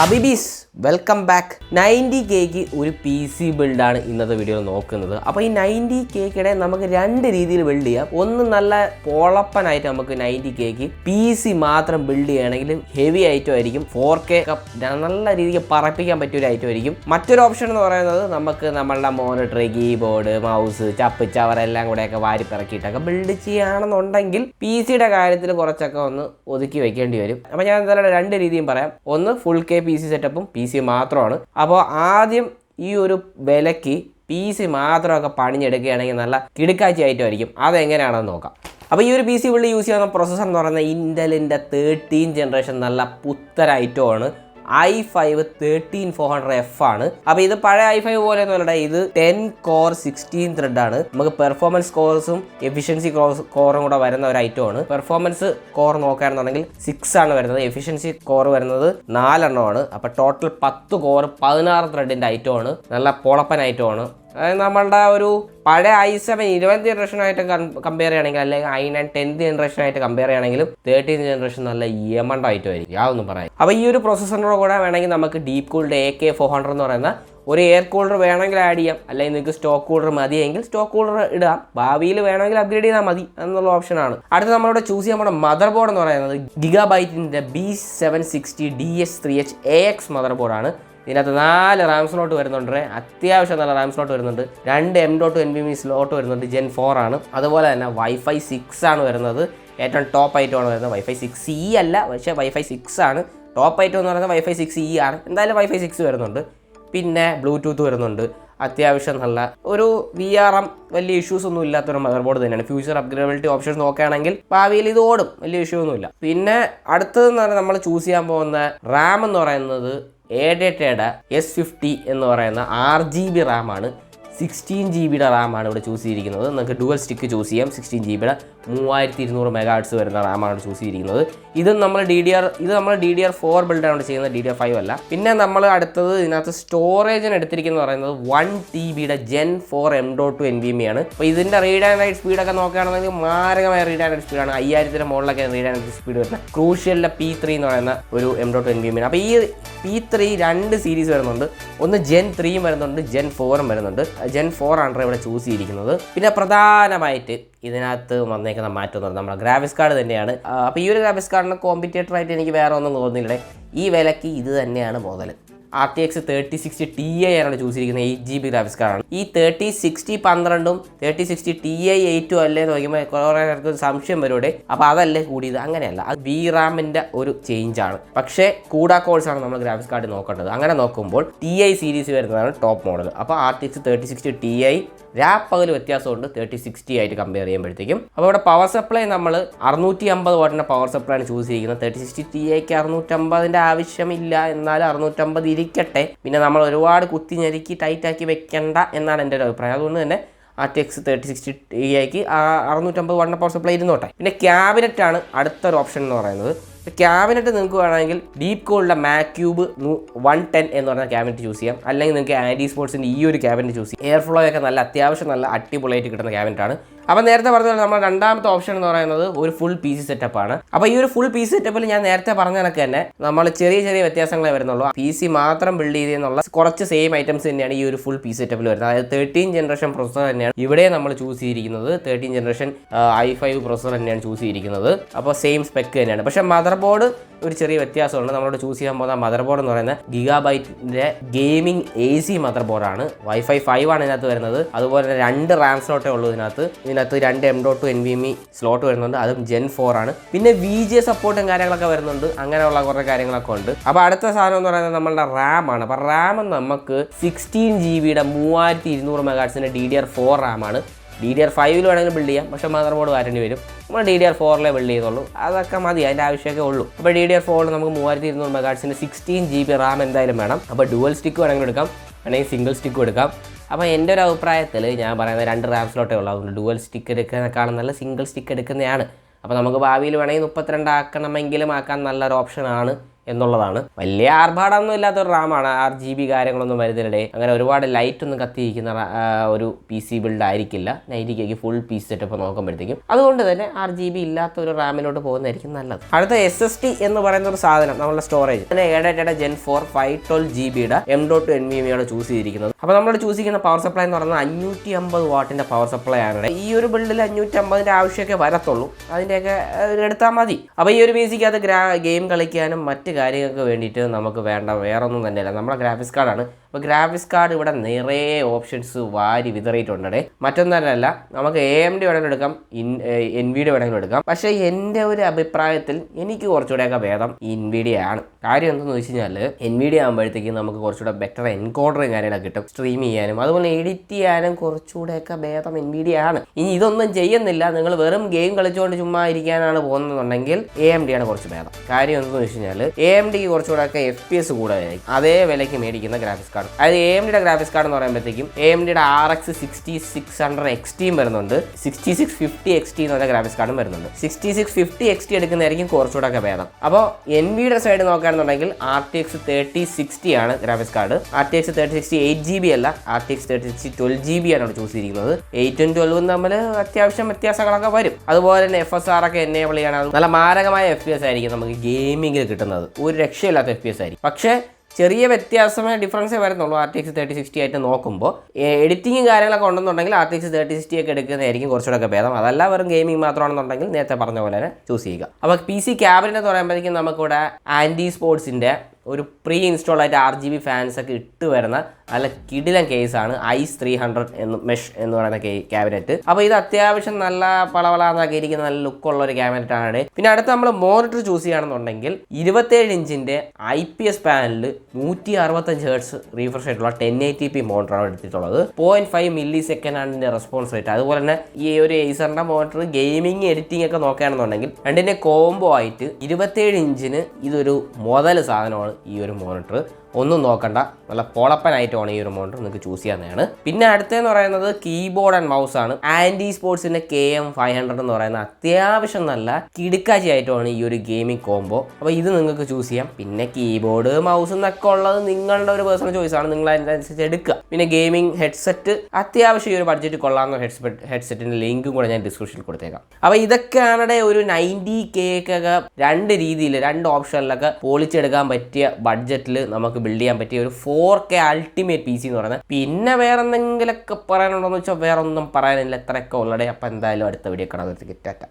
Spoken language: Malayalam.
ഹബീബീസ് വെൽക്കം ബാക്ക്. 90Kക്ക് ഒരു പി സി ബിൽഡാണ് ഇന്നത്തെ വീഡിയോയിൽ നോക്കുന്നത്. അപ്പോൾ ഈ 90Kക്കിടെ നമുക്ക് രണ്ട് രീതിയിൽ ബിൽഡ് ചെയ്യാം. ഒന്ന് നല്ല പൊളപ്പനായിട്ട് നമുക്ക് 90Kക്ക് പി സി മാത്രം ബിൽഡ് ചെയ്യുകയാണെങ്കിൽ ഹെവി ഐറ്റം ആയിരിക്കും, 4K നല്ല രീതിക്ക് പറപ്പിക്കാൻ പറ്റിയ ഒരു ഐറ്റം ആയിരിക്കും. മറ്റൊരു ഓപ്ഷൻ എന്ന് പറയുന്നത് നമുക്ക് നമ്മളുടെ മോണിറ്റർ, കീബോർഡ്, മൗസ്, ചപ്പ് ചവറെല്ലാം കൂടെയൊക്കെ വാരി പിറക്കിയിട്ടൊക്കെ ബിൽഡ് ചെയ്യുകയാണെന്നുണ്ടെങ്കിൽ പി സിയുടെ കാര്യത്തിൽ കുറച്ചൊക്കെ ഒന്ന് ഒതുക്കി വെക്കേണ്ടി വരും. അപ്പോൾ ഞാൻ എന്തായാലും രണ്ട് രീതിയും പറയാം. ഒന്ന് ഫുൾ കെ പി സി സെറ്റപ്പും പി സി മാത്രമാണ്. അപ്പോൾ ആദ്യം ഈ ഒരു വിലയ്ക്ക് പി സി മാത്രമൊക്കെ പണിഞ്ഞെടുക്കുകയാണെങ്കിൽ നല്ല കിടുക്കാച്ചി ഐറ്റം ആയിരിക്കും. അതെങ്ങനെയാണെന്ന് നോക്കാം. അപ്പോൾ ഈ ഒരു പി സി ബിൽഡ് യൂസ് ചെയ്യുന്ന പ്രോസസ്സർ എന്ന് പറയുന്നത് ഇൻ്റലിൻ്റെ 13 ജനറേഷൻ നല്ല പുത്തൻ ഐറ്റമാണ്. i5-13400F ആണ്. അപ്പോൾ ഇത് പഴയ i5 പോലെ ഒന്നുമല്ല, ഇത് 10 കോർ 16 ത്രെഡ് ആണ്. നമുക്ക് പെർഫോമൻസ് കോഴ്സും എഫിഷ്യൻസി കോറും കൂടെ വരുന്ന ഒരു ഐറ്റമാണ്. പെർഫോമൻസ് കോർ നോക്കുകയാണെന്നുണ്ടെങ്കിൽ 6 ആണ് വരുന്നത്, എഫിഷ്യൻസി കോർ വരുന്നത് 4 എണ്ണമാണ്. അപ്പോൾ ടോട്ടൽ 10 കോർ 16 ത്രെഡിൻ്റെ ഐറ്റമാണ്. നല്ല പൊളപ്പൻ ഐറ്റമാണ്. അതായത് നമ്മളുടെ ഒരു പഴയ i7 20 ജനറേഷനായിട്ട് കമ്പയർ ചെയ്യുകയാണെങ്കിൽ, അല്ലെങ്കിൽ i9 10th ജനറേഷനായിട്ട് കമ്പയർ ചെയ്യുകയാണെങ്കിലും 13th ജനറേഷൻ നല്ല യമണ്ട ഐറ്റം ആയിരിക്കും, യാതൊന്നും പറയാം. അപ്പോൾ ഈ ഒരു പ്രോസസ്സറിനോട് കൂടെ വേണമെങ്കിൽ നമുക്ക് ഡീപ്പ് കൂൾഡ് AK400 എന്ന് പറയുന്ന ഒരു എയർ കൂളർ വേണമെങ്കിൽ ആഡ് ചെയ്യാം. അല്ലെങ്കിൽ നിങ്ങൾക്ക് സ്റ്റോക്ക് കൂളർ മതിയെങ്കിൽ സ്റ്റോക്ക് കൂളർ ഇടാം. ഭാവിയിൽ വേണമെങ്കിൽ അപ്ഗ്രേഡ് ചെയ്താൽ മതി എന്നുള്ള ഓപ്ഷനാണ്. അടുത്ത നമ്മളിവിടെ ചൂസ് ചെയ്യാൻ നമ്മുടെ മദർ ബോർഡ് എന്ന് പറയുന്നത് ഗിഗാബൈറ്റിൻ്റെ B760DS3H AX മദർ ബോർഡാണ്. ഇതിനകത്ത് 4 റാം സ്ലോട്ട് വരുന്നുണ്ട്, അത്യാവശ്യം നല്ല റാം സ്ലോട്ട് വരുന്നുണ്ട്. 2 M.2 NVMe സ്ലോട്ട് വരുന്നുണ്ട്, Gen 4 ആണ്. അതുപോലെ തന്നെ Wi-Fi 6 ആണ് വരുന്നത്. ഏറ്റവും ടോപ്പ് ഐറ്റമാണ് വരുന്നത്. Wi-Fi 6E അല്ല, പക്ഷേ Wi-Fi 6 ആണ്. ടോപ്പ് ഐറ്റം എന്ന് പറയുന്നത് Wi-Fi 6E ആണ്. എന്തായാലും Wi-Fi 6 വരുന്നുണ്ട്. പിന്നെ ബ്ലൂടൂത്ത് വരുന്നുണ്ട്. അത്യാവശ്യം നല്ല ഒരു VRM വലിയ ഇഷ്യൂസ് ഒന്നും ഇല്ലാത്തൊരു മദർ ബോർഡ് തന്നെയാണ്. ഫ്യൂച്ചർ അപ്ഗ്രേഡബിലിറ്റി ഓപ്ഷൻസ് നോക്കുകയാണെങ്കിൽ ഭാവിയിൽ ഇത് ഓടും, വലിയ ഇഷ്യൂ ഒന്നുമില്ല. പിന്നെ അടുത്തതെന്ന് പറഞ്ഞാൽ നമ്മൾ ചൂസ് ചെയ്യാൻ പോകുന്ന റാം എന്ന് പറയുന്നത് ADATയുടെ S50 എന്ന് പറയുന്ന 6GB റാമാണ്. 16GB റാമാണ് ഇവിടെ ചൂസ് ചെയ്തിരിക്കുന്നത്. നമുക്ക് ഡുവൽ സ്റ്റിക്ക് ചൂസ് ചെയ്യാം. 16GB 3200 MHz വരുന്ന റാമാണ് ചൂസ് ചെയ്തിരിക്കുന്നത്. ഇത് നമ്മൾ DDR4 ബിൽഡാണ് ചെയ്യുന്നത്, DDR5 അല്ല. പിന്നെ നമ്മൾ അടുത്തത് ഇതിനകത്ത് സ്റ്റോറേജിന് എടുത്തിരിക്കുന്നത് പറയുന്നത് 1TB Gen 4 M.2 NVMe ആണ്. അപ്പോൾ ഇതിൻ്റെ റീഡ് ആൻഡ് റൈറ്റ് സ്പീഡൊക്കെ നോക്കുകയാണെന്നുണ്ടെങ്കിൽ മാരകമായ റീഡ് ആൻഡ് റൈറ്റ് സ്പീഡാണ്. 5000 മുകളിലൊക്കെ റീഡ് ആൻഡ് റൈറ്റ് സ്പീഡ് വരുന്നത്. ക്രൂഷ്യലിൻ്റെ P3 എന്ന് പറയുന്ന ഒരു M.2 NVMe ആണ്. അപ്പോൾ ഈ P3 2 സീരീസ് വരുന്നുണ്ട്. ഒന്ന് Gen 3 വരുന്നുണ്ട്, Gen 4 വരുന്നുണ്ട്. Gen 4 ആണ് ഇവിടെ ചൂസ് ചെയ്തിരിക്കുന്നത്. പിന്നെ പ്രധാനമായിട്ട് ഇതിനകത്ത് വന്നേക്കുന്ന മാറ്റം എന്ന് പറഞ്ഞാൽ നമ്മുടെ ഗ്രാഫിക്സ് കാർഡ് തന്നെയാണ്. അപ്പോൾ ഈ ഒരു ഗ്രാഫിക്സ് കാർഡിന് കോമ്പറ്റേറ്റർ ആയിട്ട് എനിക്ക് വേറെ ഒന്നും തോന്നുന്നില്ല. ഈ വിലയ്ക്ക് ഇത് തന്നെയാണ് മുതൽ. RTX 3060 Ti ആണ് ചൂസ് ചെയ്തിരിക്കുന്നത്. 8GB ഗ്രാഫിക്സ് കാർഡാണ്. ഈ 3060 12ഉം 3060 Ti 8ഉം അല്ലേ നോക്കുമ്പോൾ കുറേ പേർക്ക് സംശയം വരൂടെ. അപ്പോൾ അതല്ലേ കൂടിയത്? അങ്ങനെയല്ല, അത് VRAMൻ്റെ ഒരു ചേഞ്ച് ആണ്. പക്ഷേ കൂടാ കോഴ്സാണ് നമ്മൾ ഗ്രാഫിക്സ് കാർഡ് നോക്കേണ്ടത്. അങ്ങനെ നോക്കുമ്പോൾ TI സീരീസ് വരുന്നതാണ് ടോപ്പ് മോഡൽ. അപ്പോൾ RTX 3060 Ti പകൽ വ്യത്യാസമുണ്ട് 3060 ആയിട്ട് കമ്പയർ ചെയ്യുമ്പോഴത്തേക്കും. അപ്പോൾ ഇവിടെ പവർ സപ്ലൈ നമ്മൾ 650 വാട്ടിൻ്റെ പവർ സപ്ലൈ ആണ് ചൂസ് ചെയ്തിരിക്കുന്നത്. 3060 Tiക്ക് 650ൻ്റെ ആവശ്യമില്ല, എന്നാലും 650 ഇരിക്കട്ടെ. പിന്നെ നമ്മൾ ഒരുപാട് കുത്തി ഞെരുക്കി ടൈറ്റാക്കി വെക്കേണ്ട എന്നാണ് എൻ്റെ ഒരു അഭിപ്രായം. അതുകൊണ്ട് തന്നെ RTX 3060 Tiക്ക് 650 വാട്ടിൻ്റെ പവർ സപ്ലൈ ഇരുന്നോട്ടെ. പിന്നെ ക്യാബിനറ്റാണ് അടുത്തൊരു ഓപ്ഷൻ എന്ന് പറയുന്നത്. ക്യാബിനറ്റ് നിങ്ങൾക്ക് വേണമെങ്കിൽ ഡീപ്പ് കൂൾഡ് മാക്യൂബ് 110 എന്ന് പറഞ്ഞ ക്യാബിനറ്റ് ചൂസ് ചെയ്യാം. അല്ലെങ്കിൽ നിങ്ങൾക്ക് ആൻറ്റി സ്പോർട്സിൻ്റെ ഈ ഒരു ക്യാബിനറ്റ് ചൂസ് ചെയ്യാം. എയർ ഫ്ലോ ഒക്കെ നല്ല അത്യാവശ്യം നല്ല അടിപൊളിയായിട്ട് കിട്ടുന്ന ക്യാബിനറ്റാണ്. അപ്പോൾ നേരത്തെ പറഞ്ഞ പോലെ നമ്മുടെ രണ്ടാമത്തെ ഓപ്ഷൻ എന്ന് പറയുന്നത് ഒരു ഫുൾ പി സി സെറ്റപ്പാണ്. അപ്പോൾ ഈ ഒരു ഫുൾ പി സി സെറ്റപ്പിൽ ഞാൻ നേരത്തെ പറഞ്ഞ കണക്ക് തന്നെ നമ്മൾ ചെറിയ ചെറിയ വ്യത്യാസങ്ങളെ വരുന്നുള്ളൂ. പി സി മാത്രം ബിൽഡ് ചെയ്തെന്നുള്ള കുറച്ച് സെയിം ഐറ്റംസ് തന്നെയാണ് ഈ ഒരു ഫുൾ പി സി സെറ്റപ്പിൽ വരുന്നത്. അതായത് 13 ജനറേഷൻ പ്രോസസ്സർ തന്നെയാണ് ഇവിടെ നമ്മൾ ചൂസ് ചെയ്തിരിക്കുന്നത്. 13 ജനറേഷൻ i5 പ്രോസസ്സർ തന്നെയാണ് ചൂസ് ചെയ്തിരിക്കുന്നത്. അപ്പോൾ സെയിം സ്പെക്ക് തന്നെയാണ്. പക്ഷേ മദർ ബോർഡ് ഒരു ചെറിയ വ്യത്യാസമുണ്ട്. നമ്മളോട് ചൂസ് ചെയ്യാൻ പോകുന്ന മദർ ബോർഡ് എന്ന് പറയുന്നത് ഗിഗാബൈറ്റിൻ്റെ ഗെയിമിംഗ് AC മദർ ബോർഡാണ്. Wi-Fi 5 ആണ് ഇതിനകത്ത് വരുന്നത്. അതുപോലെ തന്നെ 2 റാം സ്ലോട്ടേ ഉള്ളൂ ഇതിനകത്ത്. 2 M.2 NVMe സ്ലോട്ട് വരുന്നുണ്ട്, അതും Gen 4 ആണ്. പിന്നെ VGA സപ്പോർട്ടും കാര്യങ്ങളൊക്കെ വരുന്നുണ്ട്. അങ്ങനെയുള്ള കുറേ കാര്യങ്ങളൊക്കെ ഉണ്ട്. അപ്പോൾ അടുത്ത സാധനം എന്ന് പറയുന്നത് നമ്മളുടെ റാം ആണ്. അപ്പോൾ റാം നമുക്ക് 16GB 3200 MHz DDR4 റാമാണ്. DDR5 വേണമെങ്കിൽ ബിൽഡ് ചെയ്യാം, പക്ഷേ മദർ ബോർഡ് വാരേണ്ടി വരും. നമ്മൾ DDR4 ബിൽഡ് ചെയ്യുന്നുള്ളൂ, അതൊക്കെ മതി, അതിൻ്റെ ആവശ്യമൊക്കെ ഉള്ളൂ. അപ്പോൾ DDR4 നമുക്ക് 3200 MHz 16GB റാം എന്തായാലും വേണം. അപ്പോൾ ഡുവൽ സ്റ്റിക്ക് വേണമെങ്കിൽ എടുക്കാം, അല്ലെങ്കിൽ സിംഗിൾ സ്റ്റിക്കും എടുക്കാം. അപ്പോൾ എൻ്റെ ഒരു അഭിപ്രായത്തിൽ ഞാൻ പറയുന്നത് 2 റാം സ്ലോട്ടേ ഉള്ളൂ. അതുകൊണ്ട് ഡുവൽ സ്റ്റിക്ക് എടുക്കുന്നതിനേക്കാളും നല്ല സിംഗിൾ സ്റ്റിക്ക് എടുക്കുന്നതാണ്. അപ്പോൾ നമുക്ക് ഭാവിയിൽ വേണമെങ്കിൽ 32 ആക്കണമെങ്കിലും ആക്കാൻ നല്ലൊരു ഓപ്ഷനാണ്. എന്നുള്ളതാണ്. വലിയ ആർഭാടമൊന്നും ഇല്ലാത്തൊരു റാമാണ്, RGB കാര്യങ്ങളൊന്നും വരുന്നില്ലേ, അങ്ങനെ ഒരുപാട് ലൈറ്റ് ഒന്നും കത്തിയിരിക്കുന്ന ഒരു PC ബിൽഡ് ആയിരിക്കില്ല 90K ഫുൾ PC സെറ്റപ്പ് നോക്കുമ്പോഴത്തേക്കും. അതുകൊണ്ട് തന്നെ RGB ഇല്ലാത്ത ഒരു റാമിലോട്ട് പോകുന്നതായിരിക്കും നല്ലത്. അടുത്ത SSD എന്ന് പറയുന്ന ഒരു സാധനം, നമ്മളുടെ storage ADA Gen 4 512GB M.2 NVMe choose ചെയ്തിരിക്കുന്നത്. അപ്പോൾ നമ്മൾ ചൂസ് ചെയ്യുന്ന പവർ സപ്ലൈ എന്ന് പറയുന്നത് 550 വാട്ടിന്റെ പവർ സപ്ലൈ ആണ്. ഈ ഒരു ബിൽഡിൽ 550ന്റെ ആവശ്യമൊക്കെ വരത്തുള്ളൂ, അതിൻ്റെയൊക്കെ എടുത്താൽ മതി. അപ്പോൾ ഈ ഒരു PCക്കകത്ത് ഗെയിം കളിക്കാനും മറ്റ് കാര്യങ്ങൾക്ക് വേണ്ടിയിട്ട് നമുക്ക് വേണ്ട വേറൊന്നും തന്നെയല്ല, നമ്മുടെ ഗ്രാഫിക്സ് കാർഡാണ്. അപ്പോൾ ഗ്രാഫിക്സ് കാർഡ് ഇവിടെ നിറയെ ഓപ്ഷൻസ് വാരി വിതറിയിട്ടുണ്ട്. മറ്റൊന്നല്ല, നമുക്ക് AMD വേണമെങ്കിലും എടുക്കാം, NVIDIA വേണമെങ്കിലും എടുക്കാം. പക്ഷേ എൻ്റെ ഒരു അഭിപ്രായത്തിൽ എനിക്ക് കുറച്ചുകൂടെയൊക്കെ ഭേദം NVIDIA ആണ്. കാര്യം എന്തെന്ന് വെച്ച് കഴിഞ്ഞാൽ NVIDIA ആകുമ്പോഴത്തേക്കും നമുക്ക് കുറച്ചുകൂടെ ബെറ്റർ എൻകോഡറും കാര്യങ്ങളൊക്കെ കിട്ടും, സ്ട്രീം ചെയ്യാനും അതുപോലെ എഡിറ്റ് ചെയ്യാനും കുറച്ചുകൂടെയൊക്കെ ഭേദം NVIDIA ആണ്. ഇനി ഇതൊന്നും ചെയ്യുന്നില്ല, നിങ്ങൾ വെറും ഗെയിം കളിച്ചുകൊണ്ട് ചുമ്മാ ഇരിക്കാനാണ് പോകുന്നതെന്നുണ്ടെങ്കിൽ AMD ആണ് കുറച്ച് ഭേദം. കാര്യം എന്തെന്ന് വെച്ച് കഴിഞ്ഞാൽ AMDക്ക് കുറച്ചുകൂടെയൊക്കെ FPS കൂടുതലായിരിക്കും അതേ വിലയ്ക്ക് മേടിക്കുന്ന ഗ്രാഫിക്സ് കാർഡ്. അതായത് AMDയുടെ ഗ്രാഫിക്സ് കാർഡ് എന്ന് പറയുമ്പോഴത്തേക്കും AMDയുടെ RX 6600 XT വരുന്നുണ്ട്, 6650 XT എന്ന് പറഞ്ഞ ഗ്രാഫിക്സ് കാർഡും വരുന്നുണ്ട്. 6650 XT എടുക്കുന്നതായിരിക്കും കുറച്ചുകൂടെയൊക്കെ ഭേദം. അപ്പോൾ NVIDIയുടെ സൈഡ് നോക്കുകയാണെന്നുണ്ടെങ്കിൽ RTX 3060 ആണ് ഗ്രാഫിക്സ് കാർഡ്. RTX 3060 8GB അല്ല, RTX 3060 12GB ആണ് ചൂസ് ചെയ്തിരിക്കുന്നത്. 8ഉം 12ഉം തമ്മിൽ അത്യാവശ്യം വ്യത്യാസങ്ങളൊക്കെ വരും. അതുപോലെ തന്നെ FSR ഒക്കെ എനേബിൾ ചെയ്യണം. നല്ല മാരകമായ FPS ആയിരിക്കും നമുക്ക് ഗെയിമിങ്ങിൽ കിട്ടുന്നത്, ഒരു രക്ഷയില്ലാത്ത FPS ആയിരിക്കും. പക്ഷേ ചെറിയ വ്യത്യാസമേ ഡിഫറൻസേ വരുന്നുള്ളൂ RTX 3060 ആയിട്ട് നോക്കുമ്പോൾ. എഡിറ്റിങ്ങും കാര്യങ്ങളൊക്കെ ഉണ്ടെന്നുണ്ടെങ്കിൽ RTX 3060 ഒക്കെ എടുക്കുന്നതായിരിക്കും കുറച്ചുകൂടെ ഭേദം. അതല്ല വെറും ഗെയിമിംഗ് മാത്രമാണെന്നുണ്ടെങ്കിൽ നേരത്തെ പറഞ്ഞ പോലെ തന്നെ ചൂസ് ചെയ്യുക. അപ്പോൾ PC ക്യാബിനെറ്റ് എന്ന് പറയുമ്പോഴത്തേക്കും നമുക്കിവിടെ ആൻറ്റി സ്പോർട്സിൻ്റെ ഒരു പ്രീ ഇൻസ്റ്റാൾ ആയിട്ട് RGB ഫാൻസ് ഒക്കെ ഇട്ട് വരുന്ന നല്ല കിടിലൻ കേസാണ് ഐസ് 300 മെഷ് എന്ന് പറയുന്ന ക്യാബിനറ്റ്. അപ്പോൾ ഇത് അത്യാവശ്യം നല്ല പളവളാന്നൊക്കെ ഇരിക്കുന്ന നല്ല ലുക്കുള്ള ഒരു ക്യാബിനറ്റ് ആണ്. പിന്നെ അടുത്ത് നമ്മൾ മോണിറ്റർ ചൂസ് ചെയ്യുകയാണെന്നുണ്ടെങ്കിൽ 27 ഇഞ്ചിൻ്റെ IPS പാനലിൽ 165 Hz റീഫ്രഷ് ആയിട്ടുള്ള 1080p മോണിറ്ററാണ് എടുത്തിട്ടുള്ളത്. 0.5 millisecond ആണ് ഇതിൻ്റെ റെസ്പോൺസ് റേറ്റ്. അതുപോലെ തന്നെ ഈ ഒരു ഏസറിൻ്റെ മോണിറ്റർ ഗെയിമിംഗ് എഡിറ്റിംഗ് ഒക്കെ നോക്കുകയാണെന്നുണ്ടെങ്കിൽ രണ്ടിൻ്റെ കോംബോ ആയിട്ട് 27 ഇഞ്ചിന് ഇതൊരു മുതൽ സാധനമാണ്. ഈ ഒരു മോണിറ്റർ ഒന്നും നോക്കണ്ട, നല്ല പൊളപ്പനായിട്ടുമാണ് ഈ ഒരു മോണിറ്റർ നിങ്ങൾക്ക് ചൂസ് ചെയ്യാവുന്നതാണ്. പിന്നെ അടുത്തെന്ന് പറയുന്നത് കീബോർഡ് ആൻഡ് മൗസ് ആണ്. ആൻറ്റി സ്പോർട്സിൻ്റെ KM500 എന്ന് പറയുന്ന അത്യാവശ്യം നല്ല കിടുക്കാച്ചി ആയിട്ടുമാണ് ഈ ഒരു ഗെയിമിംഗ് കോംബോ. അപ്പോൾ ഇത് നിങ്ങൾക്ക് ചൂസ് ചെയ്യാം. പിന്നെ കീബോർഡ് മൗസ് എന്നൊക്കെ ഉള്ളത് നിങ്ങളുടെ ഒരു പേഴ്സണൽ ചോയ്സ് ആണ്, നിങ്ങൾ അതിനനുസരിച്ച് എടുക്കുക. പിന്നെ ഗെയിമിംഗ് ഹെഡ്സെറ്റ് അത്യാവശ്യം ഈ ഒരു ബഡ്ജറ്റ് കൊള്ളാവുന്ന ഹെഡ്സെറ്റിൻ്റെ ലിങ്കും കൂടെ ഞാൻ ഡിസ്ക്രിപ്ഷനിൽ കൊടുത്തേക്കാം. അപ്പോൾ ഇതൊക്കെയാണ് ഒരു 90K ഒക്കെ രണ്ട് രീതിയിൽ രണ്ട് ഓപ്ഷനിലൊക്കെ പൊളിച്ചെടുക്കാൻ പറ്റിയ ബഡ്ജറ്റിൽ നമുക്ക് ബിൽഡ് ചെയ്യാൻ പറ്റിയ ഒരു 4K അൾട്ടിമേറ്റ് PC എന്ന് പറയുന്നത്. പിന്നെ വേറെ എന്തെങ്കിലുമൊക്കെ പറയാനുണ്ടോയെന്ന് വെച്ചാൽ വേറെ ഒന്നും പറയാനില്ല, എത്രയൊക്കെ ഉള്ളടേ. അപ്പോൾ എന്തായാലും അടുത്ത വീഡിയോ കാണാൻ ടാറ്റ.